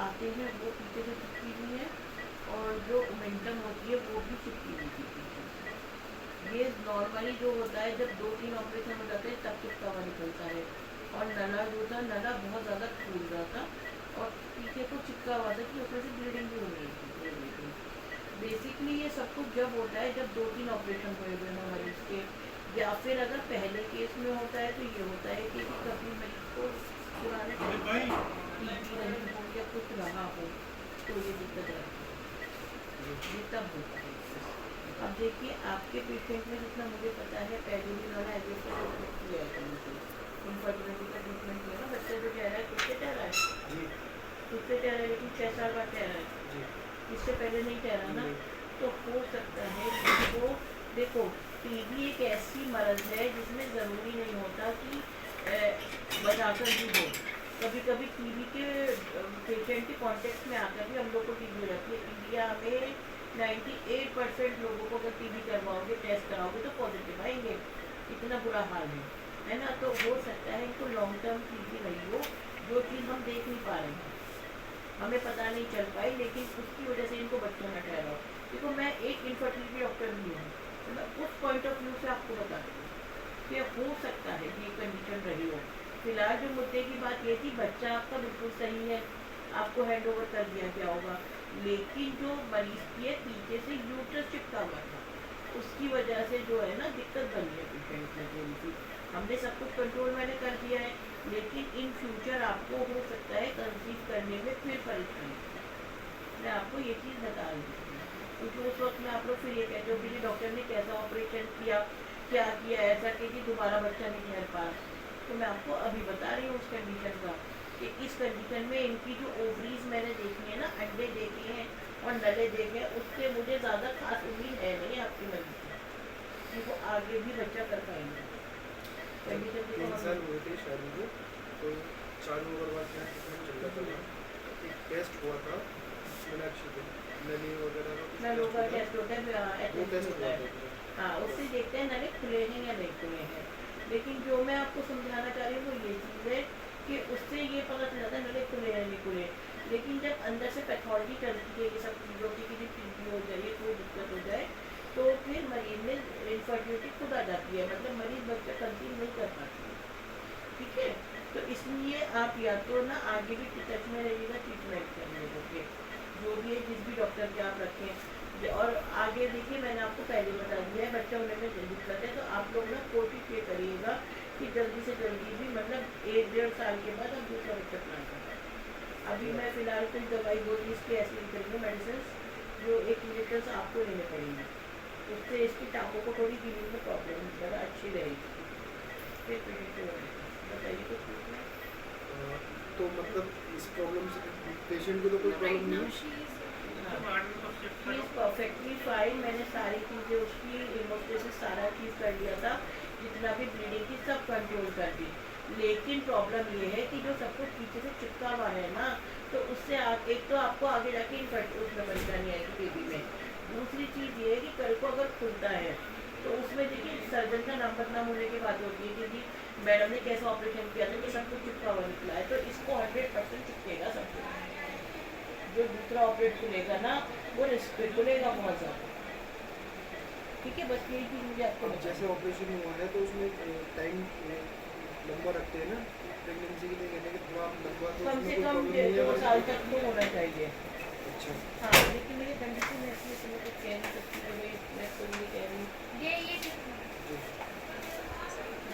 आते हैं वो पीछे से चिपकी हुई है, और जो मोमेंटम होती है वो भी चिपकी हुई थी पीछे से। ये नॉर्मली जो होता है जब 2-3 ऑपरेशन हो जाते हैं तब चिपका हुआ निकलता है। और नला जो था, नला बहुत ज़्यादा फूल रहा था और पीछे को चिपका हुआ था कि उसमें से ब्लीडिंग भी हो रही थी। बेसिकली ये सब कुछ जब होता है जब 2-3 ऑपरेशन हुए हुए हैं मरीज के, या फिर अगर पहले केस में होता है तो ये होता है कि कभी मरीज को पुराने टीबी रही हो या कुछ रहा हो तो ये दिक्कत रहती है, ये तब होता है। अब देखिए आपके पेशेंट में जितना मुझे पता है पहले भी उन्होंने एड्रेस का ट्रीटमेंट किया है कहीं से, इनफर्टिलिटी का ट्रीटमेंट किया ना। बच्चा जो कह रहा है किससे ठहरा है, किससे ठहरा है, लेकिन 6 साल बाद ठहरा है, इससे पहले नहीं ठहरा ना। तो हो सकता है जिसको, देखो टीबी एक ऐसी मर्ज है जिसमें ज़रूरी नहीं होता कि बताकर भी हो। कभी कभी टीबी के पेशेंट के कॉन्टेक्ट में आकर भी हम लोग को टीबी हो जाती है। इंडिया में 98% लोगों को अगर टीबी करवाओगे, टेस्ट कराओगे तो पॉजिटिव आएंगे, इतना बुरा हाल है ना। तो हो सकता है इनको लॉन्ग टर्म टीबी रही हो, जो चीज़ हम देख नहीं पा रहे हैं, हमें पता नहीं चल पाई, लेकिन उसकी वजह से इनको बच्चों में ठहरा हो। देखो मैं एक इनफर्टिलिटी डॉक्टर भी हूँ, तो मैं उस पॉइंट ऑफ व्यू से आपको बता दूँ कि हो सकता है कि कंडीशन रही हो। फिलहाल जो मुद्दे की बात ये थी, बच्चा आपका बिल्कुल सही है, आपको हैंड ओवर कर दिया गया होगा, लेकिन जो मरीज की है पीछे से यूट्रस चिपका हुआ था, उसकी वजह से जो है ना दिक्कत बनी है पेशेंट में थोड़ी सी। हमने सब कुछ कंट्रोल मैंने कर दिया है, लेकिन इन फ्यूचर आपको हो सकता है कंसीव करने में फिर परेशानी। मैं आपको ये चीज़ बता रही हूँ, क्योंकि उस वक्त में आप लोग फिर ये कहते हो कि डॉक्टर ने कैसा ऑपरेशन किया, क्या किया, ऐसा कि दोबारा बच्चा नहीं ठहर पा। तो मैं आपको अभी बता रही हूँ उस कंडीशन का, कि इस कंडीशन में इनकी जो ओवरीज मैंने देखी है ना, अंडे देखे हैं और नले देखे हैं, उससे मुझे ज़्यादा खास उम्मीद है नहीं आपकी मर्जी की कि वो आगे भी बच्चा कर पाएंगे। कंडीशन 3 साल हुए थे शादी को, तो 4 नंबर बाद क्या ट्रीटमेंट चल रहा था, एक टेस्ट हुआ था मीनाक्षी को, नली वगैरह का नलों का टेस्ट होता है, वो टेस्ट होता हुआ है, था। हाँ उससे देखते हैं नले खुले हैं या नहीं खुले हैं। लेकिन जो मैं आपको समझाना चाह रही हूँ वो ये चीज़ है कि उससे ये पता चल जाता है नले खुले हैं नहीं खुले। लेकिन जब अंदर से पैथोलॉजी चलती है ये सब चीज़ों की, कि टीबी हो जाए, कोई दिक्कत हो जाए, तो फिर मरीज में इनफर्टिलिटी खुद आ जाती है, मतलब मरीज बच्चा कंसीव नहीं कर पाती है, ठीक है। तो इसलिए आप या तो ना आगे भी टच में रहिएगा ट्रीटमेंट करने के, जो भी है जिस भी डॉक्टर के आप रखें। और आगे देखिए मैंने आपको पहले बता दिया है, बच्चा होने में दिक्कत है तो आप लोग ना कोशिश ये करिएगा कि जल्दी से जल्दी भी, मतलब 1-1.5 साल के बाद आप दूसरा बच्चा प्लान करें। अभी मैं फ़िलहाल कुछ दवाई गोली इसकी ऐसी लिख रही हूँ, मेडिसिन जो 1 लीटर से आपको लेने पड़ेंगे, उससे इसकी टाँगों को थोड़ी हीलिंग में प्रॉब्लम ज़्यादा अच्छी रहेगी। फिर बताइए कुछ पूछना। तो मतलब इस प्रॉब्लम से पेशेंट को तो कोई प्रॉब्लम नहीं है, शी इज़ परफेक्टली फाइन। मैंने सारी चीज़ें उसकी इमोस्टेसिस सारा चीज़ कर लिया था, जितना भी ब्लीडिंग थी सब कंट्रोल कर दी। लेकिन प्रॉब्लम ये है कि जो सब कुछ पीछे से चिपका हुआ है ना, तो उससे आप एक तो आपको आगे जाके उसमें परेशानी आएगी बेबी में। दूसरी चीज़ ये है कि कल को अगर खुलता है तो उसमें देखिए सर्जन का नाम बदनाम होने की बात होती है, क्योंकि मैडम ने कैसा ऑपरेशन किया था कि सब कुछ चिपका हुआ निकला है, तो इसको 100% चिपकेगा सब कुछ। जो दूसरा ऑपरेट खुलेगा ना वो रिस्क पे खुलेगा बहुत ज़्यादा, ठीक है। बस यही चीज़ मुझे आपको अब जैसे ऑपरेशन हुआ है तो उसमें टाइम लंबा रखते हैं ना प्रेगनेंसी के लिए, कहने के थोड़ा लंबा, तो कम उसमें से कोई कम प्रॉब्लम नहीं है 2 साल तक तो होना चाहिए।